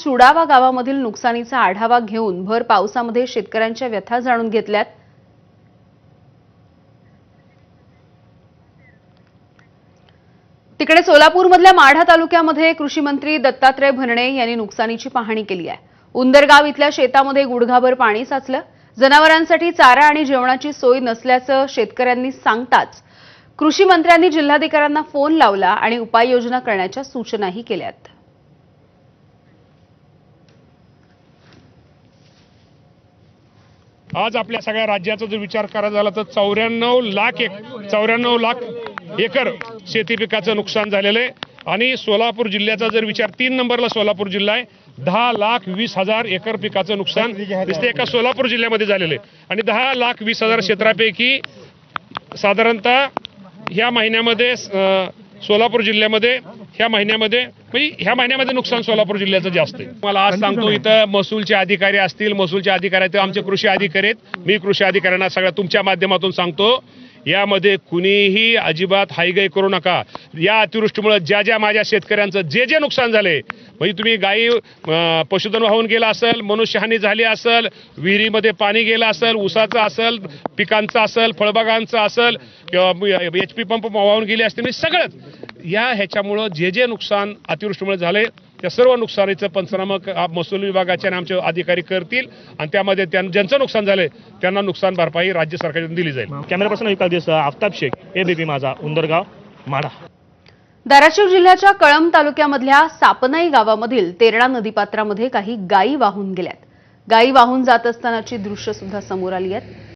सुडावा गावामधील नुकसानीचा आढावा घेऊन भर पावसामध्ये शेतकऱ्यांच्या व्यथा जाणून घेतल्यात। तिकडे सोलापूरमधल्या माढा तालुक्यामध्ये कृषी मंत्री दत्तात्रय भरणे यांनी नुकसानीची पाहणी केली आहे। उंदरगाव इथल्या शेतामध्ये गुडघाभर पाणी साचलं। जनावरांसाठी चारा आणि जेवणाची सोय नसल्याचं शेतकऱ्यांनी सांगताच कृषी मंत्र्यांनी जिल्हाधिकाऱ्यांना फोन लावला आणि उपाययोजना करण्याच्या सूचनाही केल्यात। आज आपल्या सगळ्या राज्याचा जर विचार करायचा झाला तर 94 लाख एकर शेती पिकाचं नुकसान झालेलं आहे। आणि सोलापूर जिल्ह्याचा जर विचार 3 नंबरला सोलापूर जिल्हा आहे। 10,20,000 एकर पिकाचं नुकसान नुसते एका सोलापूर जिल्ह्यामध्ये झालेलं आहे। आणि 10,20,000 क्षेत्रापैकी साधारणतः ह्या महिन्यामध्ये सोलापूर जिल्ह्यामध्ये ह्या महिन्यामध्ये नुकसान सोलापूर जिल्ह्याचं जास्त आहे। मला आज सांगतो इथं महसूलचे अधिकारी असतील, महसूलचे अधिकारी ते आमचे कृषी अधिकारी आहेत। मी कृषी अधिकाऱ्यांना सगळ्या तुमच्या माध्यमातून सांगतो, यामध्ये कुणीही अजिबात हायगाई करू नका। या अतिवृष्टीमुळे ज्या माझ्या शेतकऱ्यांचं जे नुकसान झाले, म्हणजे तुम्ही गायी पशुधन वाहून गेला असेल, मनुष्यहानी झाली असेल, विहिरीमध्ये पाणी गेलं असेल, ऊसाचं असेल, पिकांचं असेल, फळबागांचं असेल किंवा HP पंप वाहून गेले असतील, म्हणजे सगळंच ह्याच्यामुळं जे नुकसान अतिवृष्टीमुळे झाले त्या सर्व नुकसानीचं पंचनामा महसूल विभागाचे आणि आमचे अधिकारी करतील आणि त्यामध्ये ज्यांचं नुकसान झाले त्यांना नुकसान भरपाई राज्य सरकारकडून दिली जाईल। कॅमेरा पर्सन विकास दिवस आफताब शेख, ABP माझा, उंदरगाव, माढा। धाराशिव जिल्ह्याच्या कळंब तालुक्यामधल्या सापनाई गावामधील तेरणा नदीपात्रामध्ये काही गायी वाहून गेल्यात। गायी वाहून जात असतानाची दृश्य सुद्धा समोर आली आहेत।